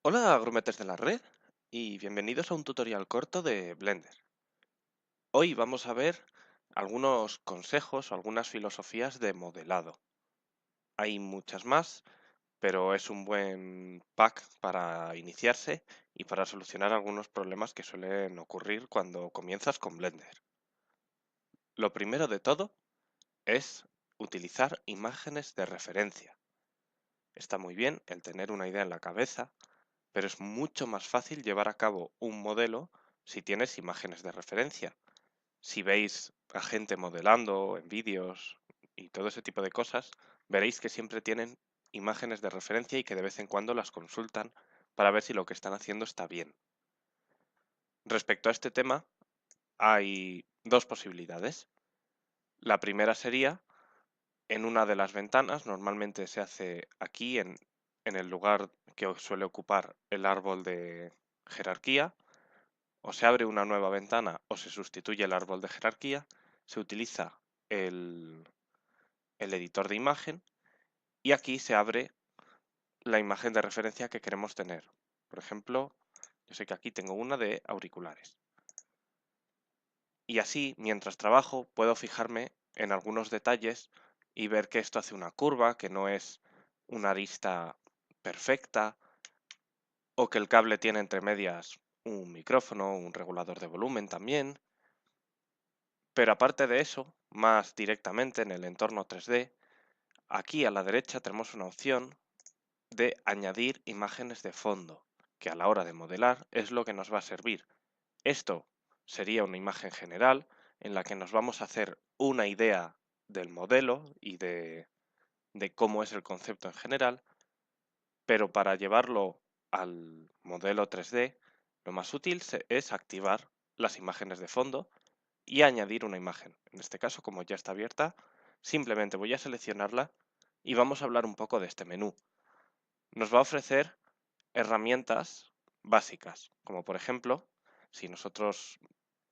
Hola, grumetes de la red, y bienvenidos a un tutorial corto de Blender. Hoy vamos a ver algunos consejos o algunas filosofías de modelado. Hay muchas más, pero es un buen pack para iniciarse y para solucionar algunos problemas que suelen ocurrir cuando comienzas con Blender. Lo primero de todo es utilizar imágenes de referencia. Está muy bien el tener una idea en la cabeza, pero es mucho más fácil llevar a cabo un modelo si tienes imágenes de referencia. Si veis a gente modelando en vídeos y todo ese tipo de cosas, veréis que siempre tienen imágenes de referencia y que de vez en cuando las consultan para ver si lo que están haciendo está bien. Respecto a este tema, hay dos posibilidades. La primera sería en una de las ventanas, normalmente se hace aquí en el lugar que suele ocupar el árbol de jerarquía, o se abre una nueva ventana o se sustituye el árbol de jerarquía, se utiliza el, el editor de imagen y aquí se abre la imagen de referencia que queremos tener. Por ejemplo, yo sé que aquí tengo una de auriculares. Y así, mientras trabajo, puedo fijarme en algunos detalles y ver que esto hace una curva, que no es una arista perfecta, o que el cable tiene entre medias un micrófono, un regulador de volumen también. Pero aparte de eso, más directamente en el entorno 3D, aquí a la derecha tenemos una opción de añadir imágenes de fondo, que a la hora de modelar es lo que nos va a servir. Esto sería una imagen general en la que nos vamos a hacer una idea del modelo y de cómo es el concepto en general, pero para llevarlo al modelo 3D, lo más útil es activar las imágenes de fondo y añadir una imagen. En este caso, como ya está abierta, simplemente voy a seleccionarla y vamos a hablar un poco de este menú. Nos va a ofrecer herramientas básicas, como por ejemplo, si nosotros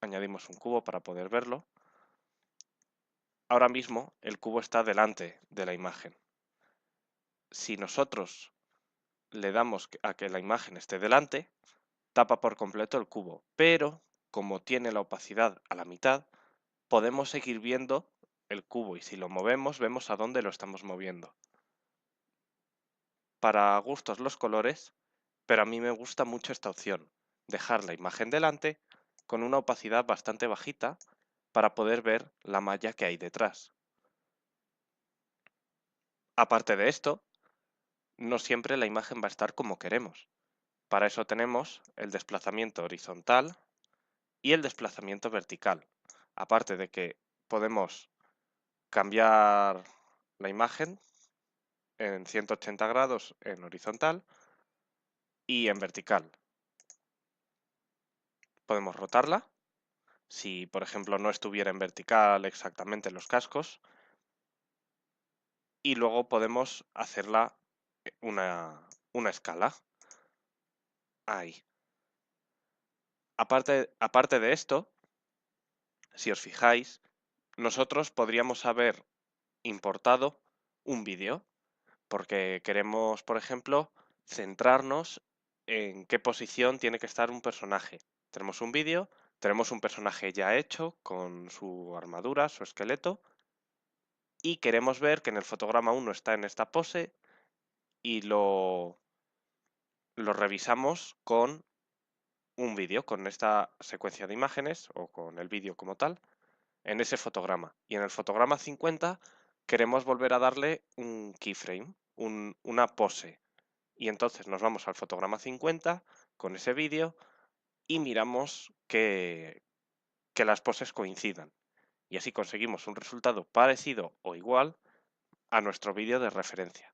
añadimos un cubo para poder verlo, ahora mismo el cubo está delante de la imagen. Si nosotros le damos a que la imagen esté delante, tapa por completo el cubo, pero como tiene la opacidad a la mitad, podemos seguir viendo el cubo y si lo movemos vemos a dónde lo estamos moviendo. Para gustos los colores, pero a mí me gusta mucho esta opción, dejar la imagen delante con una opacidad bastante bajita para poder ver la malla que hay detrás. Aparte de esto, no siempre la imagen va a estar como queremos. Para eso tenemos el desplazamiento horizontal y el desplazamiento vertical. Aparte de que podemos cambiar la imagen en 180 grados en horizontal y en vertical. Podemos rotarla. Si, por ejemplo, no estuviera en vertical exactamente los cascos. Y luego podemos hacerla una escala. Ahí. Aparte de esto, si os fijáis, nosotros podríamos haber importado un vídeo. Porque queremos, por ejemplo, centrarnos en qué posición tiene que estar un personaje. Tenemos un vídeo, tenemos un personaje ya hecho con su armadura, su esqueleto, y queremos ver que en el fotograma 1 está en esta pose y lo revisamos con un vídeo, con esta secuencia de imágenes o con el vídeo como tal, en ese fotograma. Y en el fotograma 50 queremos volver a darle un keyframe, una pose. Y entonces nos vamos al fotograma 50 con ese vídeo y miramos que las poses coincidan. Y así conseguimos un resultado parecido o igual a nuestro vídeo de referencia.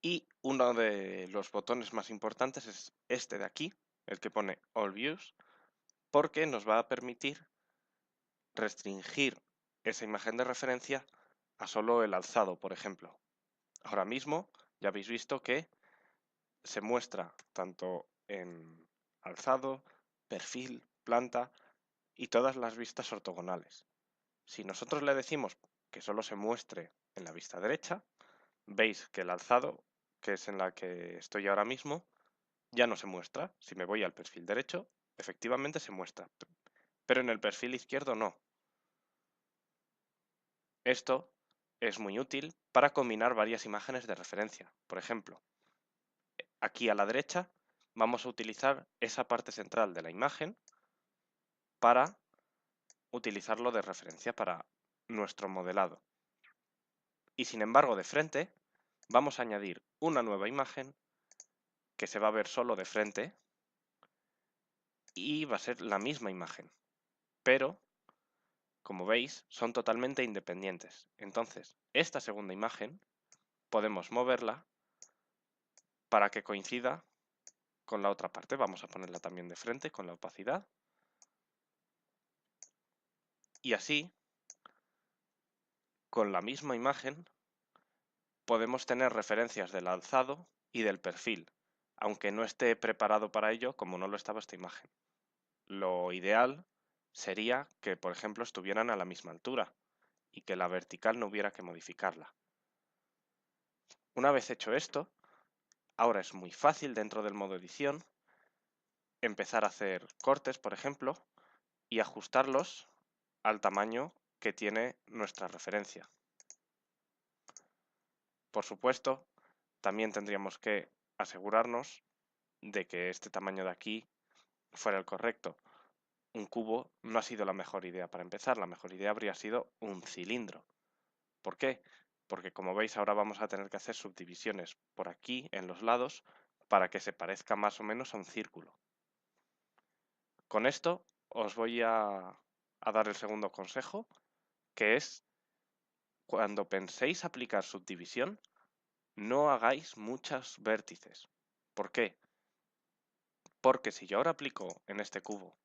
Y uno de los botones más importantes es este de aquí, el que pone All Views, porque nos va a permitir restringir esa imagen de referencia a solo el alzado, por ejemplo. Ahora mismo ya habéis visto que se muestra tanto en alzado, perfil, planta y todas las vistas ortogonales. Si nosotros le decimos que solo se muestre en la vista derecha, veis que el alzado que es en la que estoy ahora mismo, ya no se muestra. Si me voy al perfil derecho, efectivamente se muestra, pero en el perfil izquierdo no. Esto es muy útil para combinar varias imágenes de referencia. Por ejemplo, aquí a la derecha vamos a utilizar esa parte central de la imagen para utilizarlo de referencia para nuestro modelado. Y sin embargo, de frente vamos a añadir una nueva imagen que se va a ver solo de frente y va a ser la misma imagen, pero como veis son totalmente independientes. Entonces, esta segunda imagen podemos moverla para que coincida con la otra parte. Vamos a ponerla también de frente con la opacidad. Y así, con la misma imagen, podemos tener referencias del alzado y del perfil, aunque no esté preparado para ello como no lo estaba esta imagen. Lo ideal sería que, por ejemplo, estuvieran a la misma altura y que la vertical no hubiera que modificarla. Una vez hecho esto, ahora es muy fácil dentro del modo edición empezar a hacer cortes, por ejemplo, y ajustarlos al tamaño que tiene nuestra referencia. Por supuesto, también tendríamos que asegurarnos de que este tamaño de aquí fuera el correcto. Un cubo no ha sido la mejor idea para empezar, la mejor idea habría sido un cilindro. ¿Por qué? Porque como veis ahora vamos a tener que hacer subdivisiones por aquí en los lados para que se parezca más o menos a un círculo. Con esto os voy a dar el segundo consejo, que es cuando penséis aplicar subdivisión, no hagáis muchos vértices. ¿Por qué? Porque si yo ahora aplico en este cubo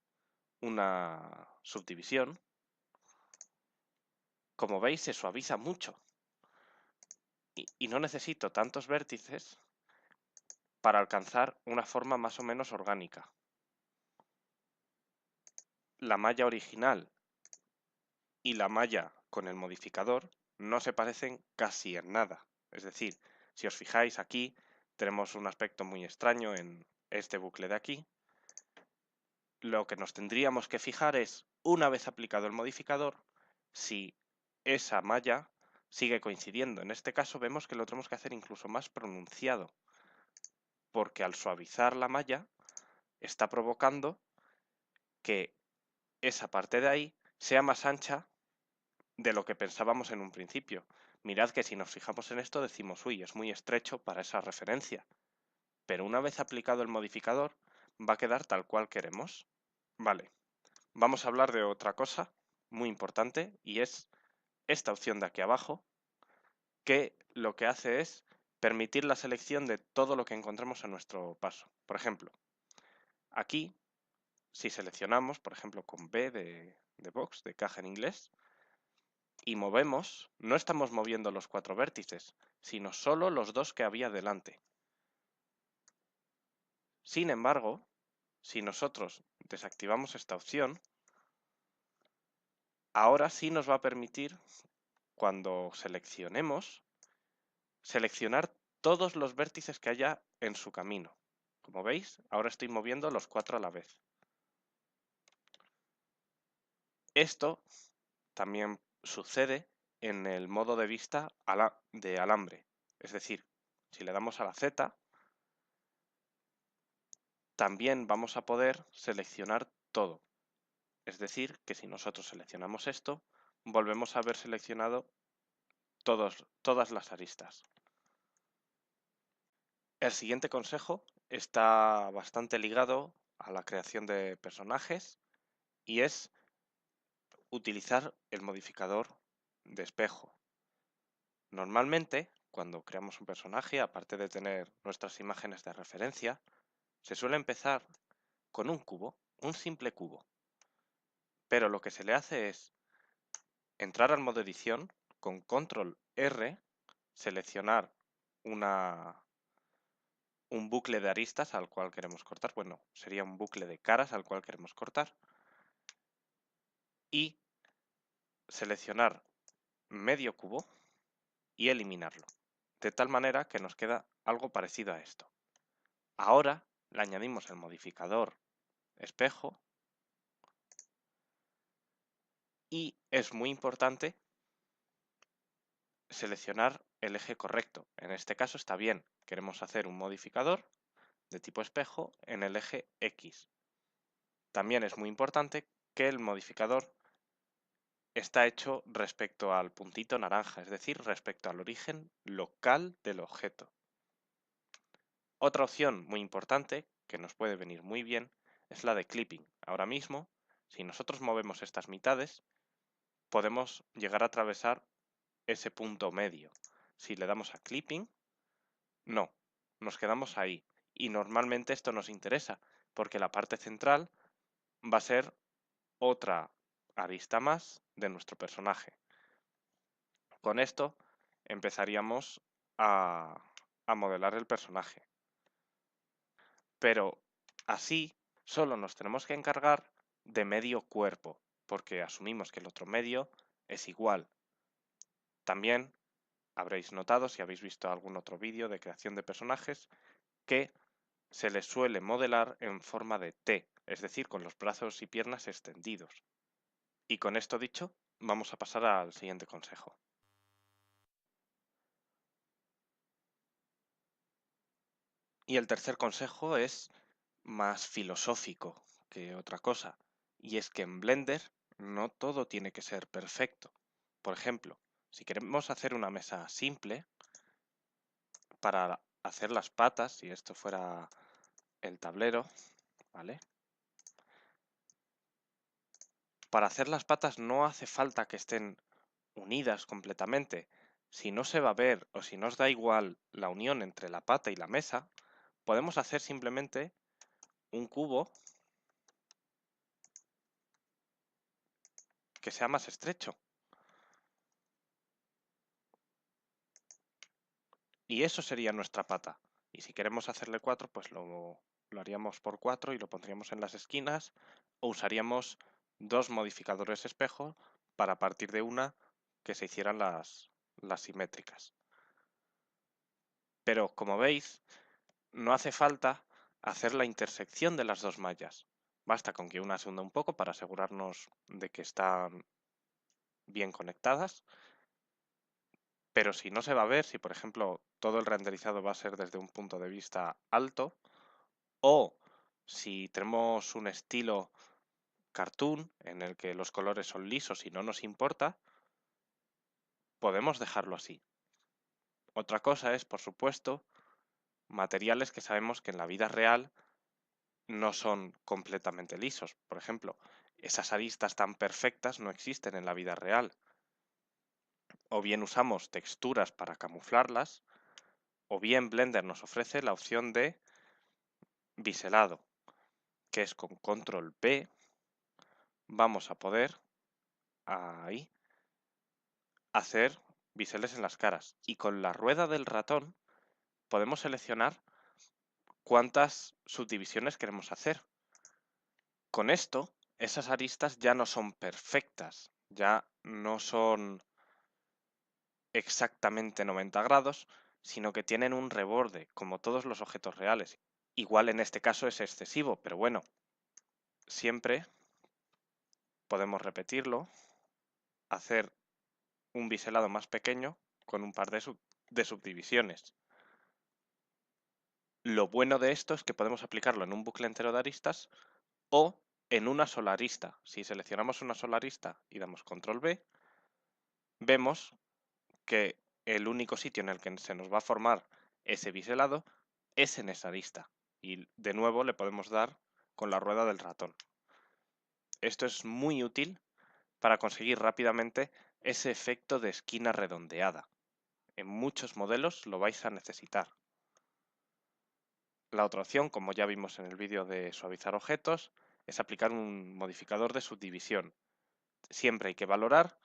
una subdivisión, como veis se suaviza mucho y no necesito tantos vértices para alcanzar una forma más o menos orgánica. La malla original y la malla con el modificador no se parecen casi en nada. Es decir, si os fijáis aquí, tenemos un aspecto muy extraño en este bucle de aquí. Lo que nos tendríamos que fijar es, una vez aplicado el modificador, si esa malla sigue coincidiendo. En este caso vemos que lo tenemos que hacer incluso más pronunciado, porque al suavizar la malla está provocando que esa parte de ahí sea más ancha de lo que pensábamos en un principio. Mirad que si nos fijamos en esto decimos, uy, es muy estrecho para esa referencia. Pero una vez aplicado el modificador, va a quedar tal cual queremos. Vale, vamos a hablar de otra cosa muy importante y es esta opción de aquí abajo, que lo que hace es permitir la selección de todo lo que encontremos en nuestro paso. Por ejemplo, aquí, si seleccionamos, por ejemplo, con B de box, de caja en inglés, y movemos, no estamos moviendo los 4 vértices, sino solo los 2 que había delante. Sin embargo, si nosotros desactivamos esta opción, ahora sí nos va a permitir, cuando seleccionemos, seleccionar todos los vértices que haya en su camino. Como veis, ahora estoy moviendo los 4 a la vez. Esto también sucede en el modo de vista de alambre. Es decir, si le damos a la Z, también vamos a poder seleccionar todo. Es decir, que si nosotros seleccionamos esto, volvemos a haber seleccionado todas las aristas. El siguiente consejo está bastante ligado a la creación de personajes y es utilizar el modificador de espejo. Normalmente, cuando creamos un personaje, aparte de tener nuestras imágenes de referencia, se suele empezar con un cubo, un simple cubo. Pero lo que se le hace es entrar al modo edición, con control R, seleccionar un bucle de aristas al cual queremos cortar. Bueno, sería un bucle de caras al cual queremos cortar. Y seleccionar medio cubo y eliminarlo. de tal manera que nos queda algo parecido a esto. Ahora le añadimos el modificador espejo y es muy importante seleccionar el eje correcto. En este caso está bien, queremos hacer un modificador de tipo espejo en el eje X. También es muy importante que el modificador está hecho respecto al puntito naranja, es decir, respecto al origen local del objeto. Otra opción muy importante, que nos puede venir muy bien, es la de clipping. Ahora mismo, si nosotros movemos estas mitades, podemos llegar a atravesar ese punto medio. Si le damos a clipping, no, nos quedamos ahí. Y normalmente esto nos interesa, porque la parte central va a ser otra arista más de nuestro personaje. Con esto empezaríamos a modelar el personaje. Pero así solo nos tenemos que encargar de medio cuerpo, porque asumimos que el otro medio es igual. También habréis notado, si habéis visto algún otro vídeo de creación de personajes, que se les suele modelar en forma de T, es decir, con los brazos y piernas extendidos. Y con esto dicho, vamos a pasar al siguiente consejo. Y el tercer consejo es más filosófico que otra cosa, y es que en Blender no todo tiene que ser perfecto. Por ejemplo, si queremos hacer una mesa simple, para hacer las patas, si esto fuera el tablero, ¿vale? Para hacer las patas no hace falta que estén unidas completamente. Si no se va a ver o si nos da igual la unión entre la pata y la mesa, podemos hacer simplemente un cubo que sea más estrecho. Y eso sería nuestra pata. Y si queremos hacerle 4, pues lo haríamos por 4 y lo pondríamos en las esquinas, o usaríamos dos modificadores espejo para partir de una que se hicieran las simétricas. Pero como veis, no hace falta hacer la intersección de las dos mallas. Basta con que una se hunda un poco para asegurarnos de que están bien conectadas. Pero si no se va a ver, si por ejemplo todo el renderizado va a ser desde un punto de vista alto, o si tenemos un estilo cartoon en el que los colores son lisos y no nos importa, podemos dejarlo así. Otra cosa es, por supuesto, materiales que sabemos que en la vida real no son completamente lisos. Por ejemplo, esas aristas tan perfectas no existen en la vida real. O bien usamos texturas para camuflarlas, o bien Blender nos ofrece la opción de biselado, que es con control B vamos a poder ahí hacer biseles en las caras. Y con la rueda del ratón podemos seleccionar cuántas subdivisiones queremos hacer. Con esto, esas aristas ya no son perfectas, ya no son exactamente 90 grados, sino que tienen un reborde, como todos los objetos reales. Igual en este caso es excesivo, pero bueno, siempre podemos repetirlo, hacer un biselado más pequeño con un par de subdivisiones. Lo bueno de esto es que podemos aplicarlo en un bucle entero de aristas o en una sola arista. Si seleccionamos una sola arista y damos control B, vemos que el único sitio en el que se nos va a formar ese biselado es en esa arista. Y de nuevo le podemos dar con la rueda del ratón. Esto es muy útil para conseguir rápidamente ese efecto de esquina redondeada. En muchos modelos lo vais a necesitar. La otra opción, como ya vimos en el vídeo de suavizar objetos, es aplicar un modificador de subdivisión. Siempre hay que valorar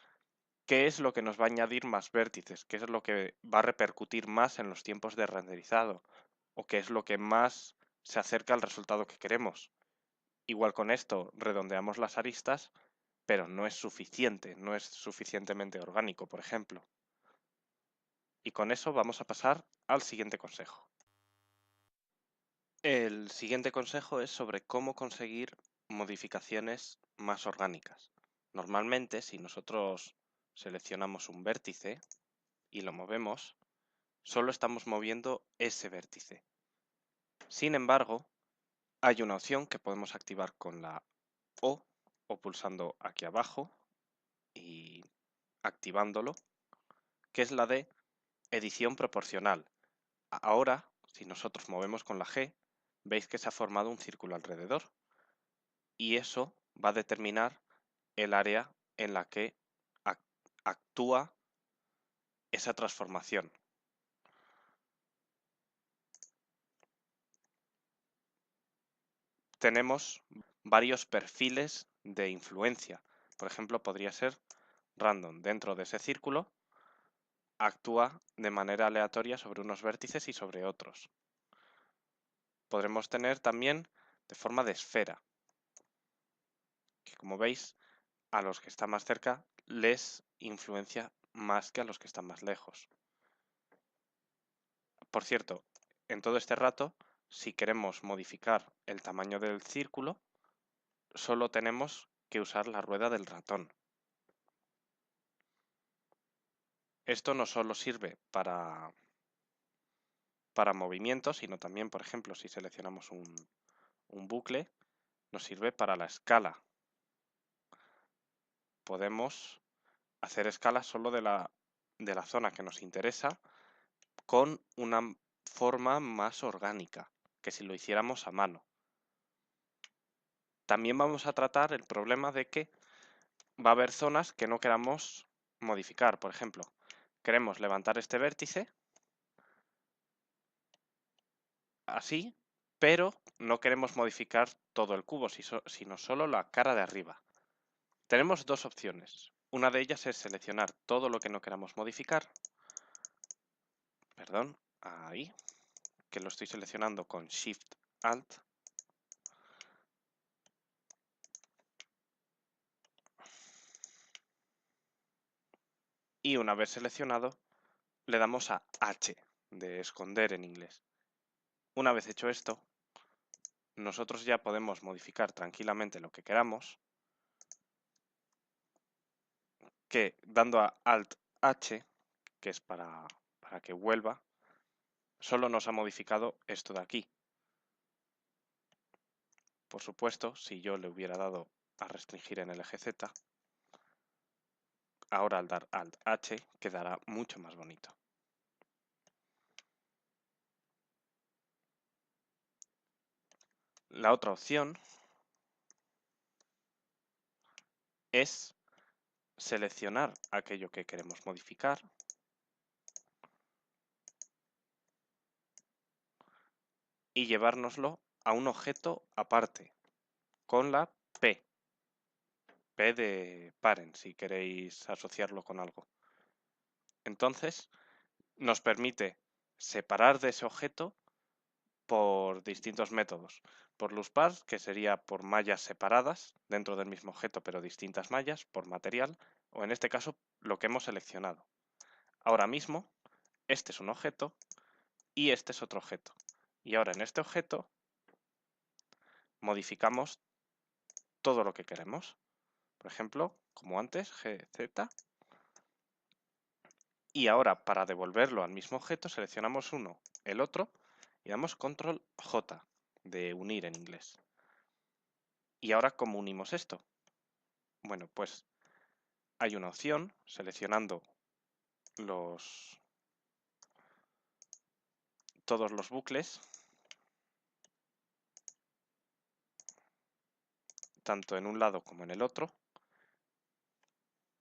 qué es lo que nos va a añadir más vértices, qué es lo que va a repercutir más en los tiempos de renderizado, o qué es lo que más se acerca al resultado que queremos. Igual con esto redondeamos las aristas, pero no es suficiente, no es suficientemente orgánico, por ejemplo. Y con eso vamos a pasar al siguiente consejo. El siguiente consejo es sobre cómo conseguir modificaciones más orgánicas. Normalmente, si nosotros seleccionamos un vértice y lo movemos, solo estamos moviendo ese vértice. Sin embargo, hay una opción que podemos activar con la o pulsando aquí abajo y activándolo, que es la de edición proporcional. Ahora, si nosotros movemos con la G, veis que se ha formado un círculo alrededor y eso va a determinar el área en la que actúa esa transformación. Tenemos varios perfiles de influencia. Por ejemplo, podría ser random. Dentro de ese círculo actúa de manera aleatoria sobre unos vértices y sobre otros. Podremos tener también de forma de esfera, que como veis, a los que están más cerca les influencia más que a los que están más lejos. Por cierto, en todo este rato, si queremos modificar el tamaño del círculo, solo tenemos que usar la rueda del ratón. Esto no solo sirve para movimiento, sino también, por ejemplo, si seleccionamos un bucle, nos sirve para la escala. Podemos hacer escala solo de la zona que nos interesa con una forma más orgánica que si lo hiciéramos a mano. También vamos a tratar el problema de que va a haber zonas que no queramos modificar. Por ejemplo, queremos levantar este vértice así, pero no queremos modificar todo el cubo, sino solo la cara de arriba. Tenemos dos opciones. Una de ellas es seleccionar todo lo que no queramos modificar. Perdón, ahí, que lo estoy seleccionando con Shift Alt. Y una vez seleccionado, le damos a H, de esconder en inglés. Una vez hecho esto, nosotros ya podemos modificar tranquilamente lo que queramos, que dando a Alt H, que es para que vuelva, solo nos ha modificado esto de aquí. Por supuesto, si yo le hubiera dado a restringir en el eje Z, ahora al dar Alt H quedará mucho más bonito. La otra opción es seleccionar aquello que queremos modificar y llevárnoslo a un objeto aparte con la P. P de parent, si queréis asociarlo con algo. Entonces, nos permite separar de ese objeto por distintos métodos. Por LUSPAR, que sería por mallas separadas dentro del mismo objeto, pero distintas mallas, por material, o en este caso, lo que hemos seleccionado. Ahora mismo, este es un objeto y este es otro objeto. Y ahora en este objeto modificamos todo lo que queremos. Por ejemplo, como antes, GZ. Y ahora para devolverlo al mismo objeto seleccionamos uno, el otro y damos control J de unir en inglés. ¿Y ahora cómo unimos esto? Bueno, pues hay una opción seleccionando todos los bucles, tanto en un lado como en el otro,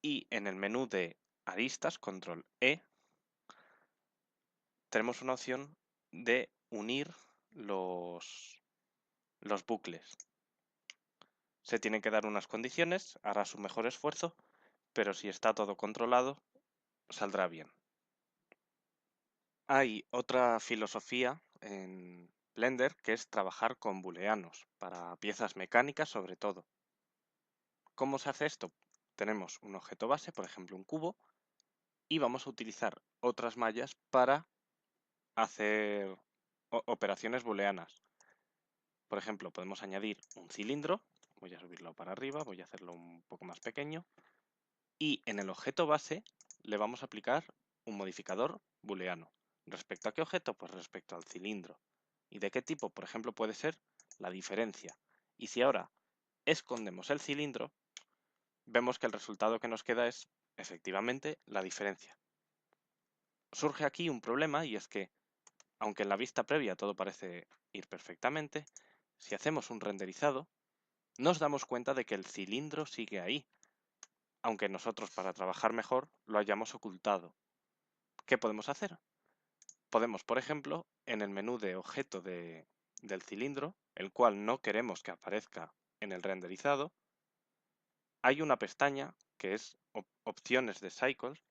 y en el menú de aristas, control E, tenemos una opción de unir los bucles. Se tienen que dar unas condiciones, hará su mejor esfuerzo, pero si está todo controlado, saldrá bien. Hay otra filosofía en Blender que es trabajar con booleanos, para piezas mecánicas sobre todo. ¿Cómo se hace esto? Tenemos un objeto base, por ejemplo un cubo, y vamos a utilizar otras mallas para hacer operaciones booleanas. Por ejemplo, podemos añadir un cilindro, voy a subirlo para arriba, voy a hacerlo un poco más pequeño, y en el objeto base le vamos a aplicar un modificador booleano. ¿Respecto a qué objeto? Pues respecto al cilindro. ¿Y de qué tipo? Por ejemplo, puede ser la diferencia. Y si ahora escondemos el cilindro, vemos que el resultado que nos queda es efectivamente la diferencia. Surge aquí un problema y es que, aunque en la vista previa todo parece ir perfectamente, si hacemos un renderizado, nos damos cuenta de que el cilindro sigue ahí, aunque nosotros para trabajar mejor lo hayamos ocultado. ¿Qué podemos hacer? Podemos, por ejemplo, en el menú de objeto del cilindro, el cual no queremos que aparezca en el renderizado, hay una pestaña que es opciones de Cycles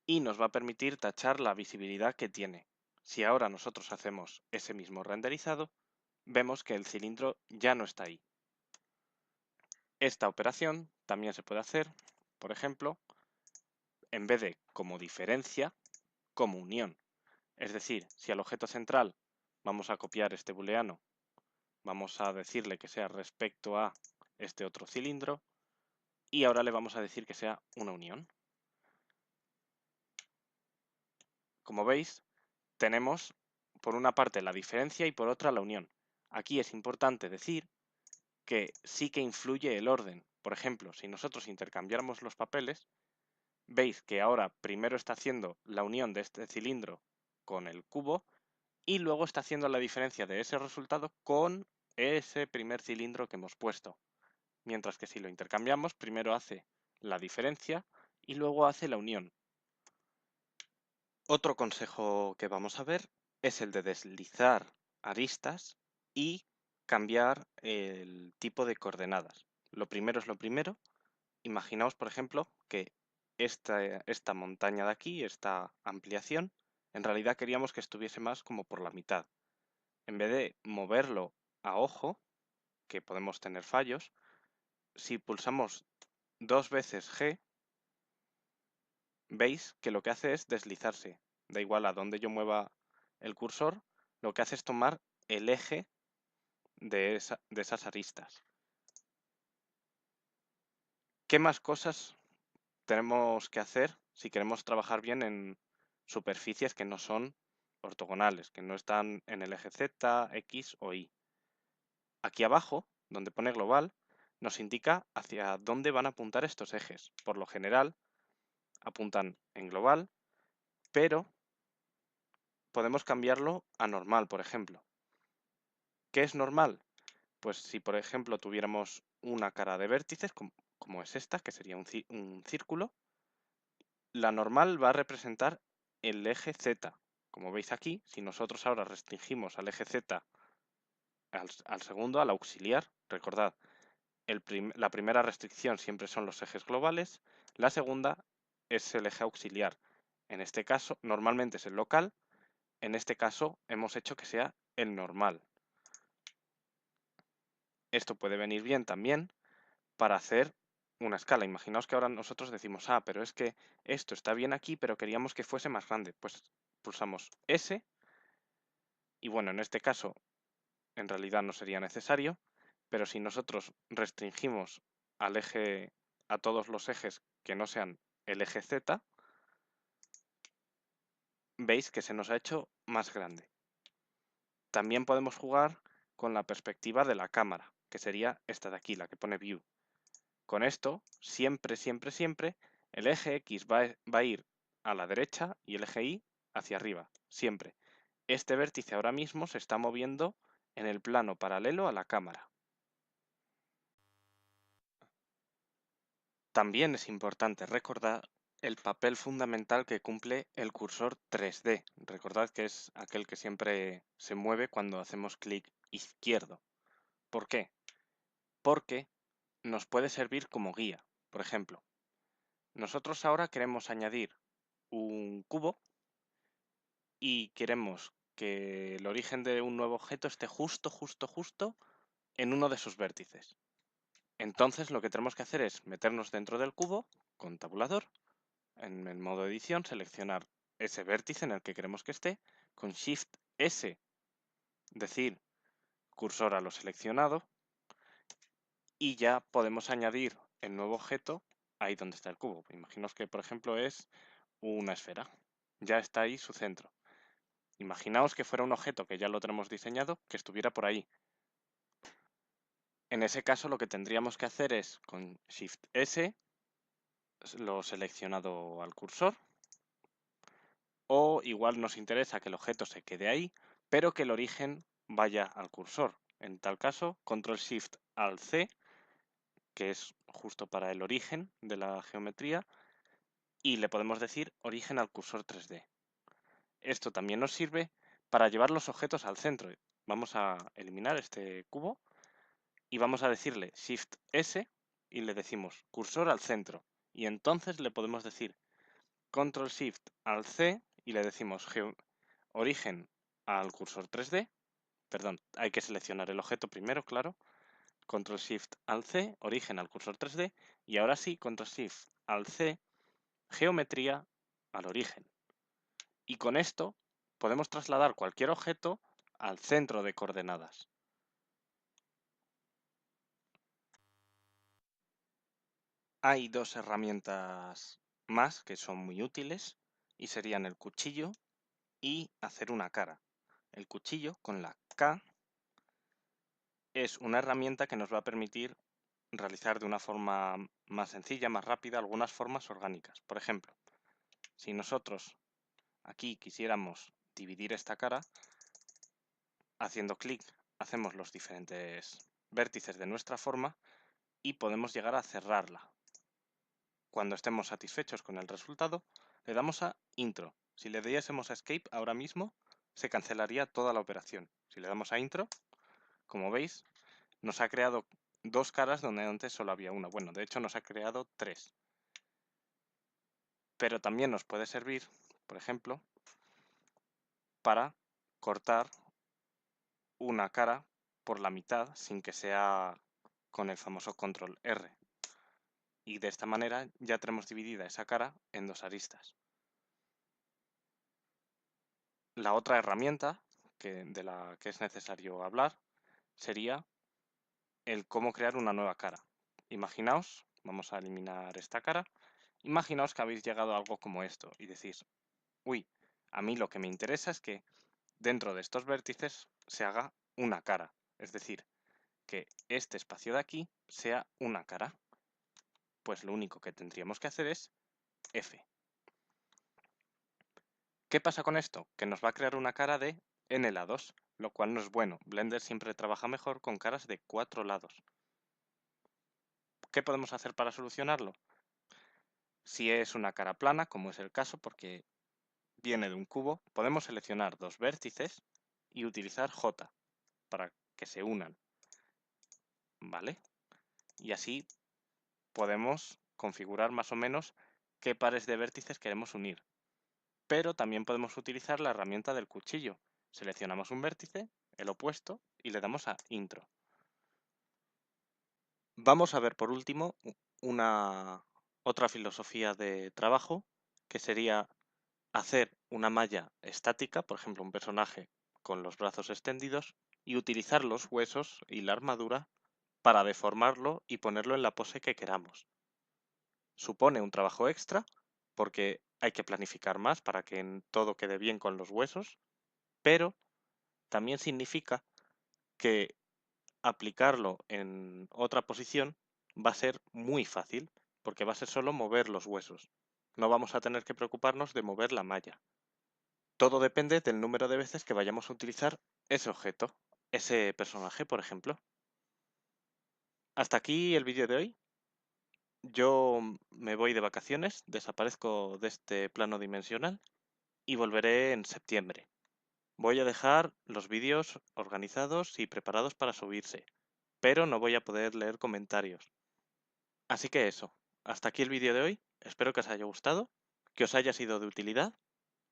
y nos va a permitir tachar la visibilidad que tiene. Si ahora nosotros hacemos ese mismo renderizado, vemos que el cilindro ya no está ahí. Esta operación también se puede hacer, por ejemplo, en vez de como diferencia, como unión. Es decir, si al objeto central vamos a copiar este booleano, vamos a decirle que sea respecto a este otro cilindro y ahora le vamos a decir que sea una unión. Como veis, tenemos por una parte la diferencia y por otra la unión. Aquí es importante decir que sí que influye el orden. Por ejemplo, si nosotros intercambiáramos los papeles, veis que ahora primero está haciendo la unión de este cilindro con el cubo y luego está haciendo la diferencia de ese resultado con ese primer cilindro que hemos puesto. Mientras que si lo intercambiamos, primero hace la diferencia y luego hace la unión. Otro consejo que vamos a ver es el de deslizar aristas y cambiar el tipo de coordenadas. Lo primero es lo primero. Imaginaos, por ejemplo, que esta montaña de aquí, esta ampliación, en realidad queríamos que estuviese más como por la mitad. En vez de moverlo a ojo, que podemos tener fallos, si pulsamos dos veces G, veis que lo que hace es deslizarse. Da igual a dónde yo mueva el cursor, lo que hace es tomar el eje de esas aristas. ¿Qué más cosas tenemos que hacer si queremos trabajar bien en superficies que no son ortogonales, que no están en el eje Z, X o Y? Aquí abajo, donde pone global, nos indica hacia dónde van a apuntar estos ejes. Por lo general, apuntan en global, pero podemos cambiarlo a normal, por ejemplo. ¿Qué es normal? Pues si, por ejemplo, tuviéramos una cara de vértices, como es esta, que sería un círculo, la normal va a representar el eje Z. Como veis aquí, si nosotros ahora restringimos al eje Z al segundo, al auxiliar, recordad, la primera restricción siempre son los ejes globales, la segunda es el eje auxiliar. En este caso, normalmente es el local, en este caso hemos hecho que sea el normal. Esto puede venir bien también para hacer una escala. Imaginaos que ahora nosotros decimos, pero es que esto está bien aquí, pero queríamos que fuese más grande. Pues pulsamos S y bueno, en este caso en realidad no sería necesario, pero si nosotros restringimos al eje, a todos los ejes que no sean el eje Z, veis que se nos ha hecho más grande. También podemos jugar con la perspectiva de la cámara, que sería esta de aquí, la que pone View. Con esto, siempre, siempre, siempre, el eje X va a ir a la derecha y el eje Y hacia arriba, siempre. Este vértice ahora mismo se está moviendo en el plano paralelo a la cámara. También es importante recordar el papel fundamental que cumple el cursor 3D. Recordad que es aquel que siempre se mueve cuando hacemos clic izquierdo. ¿Por qué? Porque nos puede servir como guía. Por ejemplo, nosotros ahora queremos añadir un cubo y queremos que el origen de un nuevo objeto esté justo, justo, justo en uno de sus vértices. Entonces lo que tenemos que hacer es meternos dentro del cubo con tabulador en el modo edición, seleccionar ese vértice en el que queremos que esté, con Shift S, decir cursor a lo seleccionado, y ya podemos añadir el nuevo objeto ahí donde está el cubo. Imaginaos que, por ejemplo, es una esfera. Ya está ahí su centro. Imaginaos que fuera un objeto que ya lo tenemos diseñado, que estuviera por ahí. En ese caso lo que tendríamos que hacer es, con Shift S, lo seleccionado al cursor, o igual nos interesa que el objeto se quede ahí, pero que el origen vaya al cursor. En tal caso, Control Shift al C, que es justo para el origen de la geometría, y le podemos decir origen al cursor 3D. Esto también nos sirve para llevar los objetos al centro. Vamos a eliminar este cubo y vamos a decirle Shift S y le decimos cursor al centro. Y entonces le podemos decir Control Shift al C y le decimos origen al cursor 3D. Perdón, hay que seleccionar el objeto primero, claro. Control Shift al C, origen al cursor 3D. Y ahora sí, Control Shift al C, geometría al origen. Y con esto podemos trasladar cualquier objeto al centro de coordenadas. Hay dos herramientas más que son muy útiles y serían el cuchillo y hacer una cara. El cuchillo con la K es una herramienta que nos va a permitir realizar de una forma más sencilla, más rápida, algunas formas orgánicas. Por ejemplo, si nosotros aquí quisiéramos dividir esta cara, haciendo clic hacemos los diferentes vértices de nuestra forma y podemos llegar a cerrarla. Cuando estemos satisfechos con el resultado, le damos a Intro. Si le diésemos a Escape ahora mismo, se cancelaría toda la operación. Si le damos a Intro, como veis, nos ha creado dos caras donde antes solo había una. Bueno, de hecho nos ha creado tres. Pero también nos puede servir, por ejemplo, para cortar una cara por la mitad sin que sea con el famoso Control R. Y de esta manera ya tenemos dividida esa cara en dos aristas. La otra herramienta de la que es necesario hablar sería el cómo crear una nueva cara. Imaginaos, vamos a eliminar esta cara, imaginaos que habéis llegado a algo como esto y decís, uy, a mí lo que me interesa es que dentro de estos vértices se haga una cara, es decir, que este espacio de aquí sea una cara. Pues lo único que tendríamos que hacer es F. ¿Qué pasa con esto? Que nos va a crear una cara de n lados, lo cual no es bueno. Blender siempre trabaja mejor con caras de 4 lados. ¿Qué podemos hacer para solucionarlo? Si es una cara plana, como es el caso, porque viene de un cubo, podemos seleccionar dos vértices y utilizar J para que se unan. ¿Vale? Y así podemos configurar más o menos qué pares de vértices queremos unir. Pero también podemos utilizar la herramienta del cuchillo. Seleccionamos un vértice, el opuesto, y le damos a Intro. Vamos a ver por último otra filosofía de trabajo, que sería hacer una malla estática, por ejemplo un personaje con los brazos extendidos, y utilizar los huesos y la armadura para deformarlo y ponerlo en la pose que queramos. Supone un trabajo extra porque hay que planificar más para que todo quede bien con los huesos, pero también significa que aplicarlo en otra posición va a ser muy fácil, porque va a ser solo mover los huesos. No vamos a tener que preocuparnos de mover la malla. Todo depende del número de veces que vayamos a utilizar ese objeto, ese personaje, por ejemplo. Hasta aquí el vídeo de hoy. Yo me voy de vacaciones, desaparezco de este plano dimensional y volveré en septiembre. Voy a dejar los vídeos organizados y preparados para subirse, pero no voy a poder leer comentarios. Así que eso, hasta aquí el vídeo de hoy, espero que os haya gustado, que os haya sido de utilidad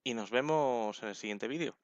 y nos vemos en el siguiente vídeo.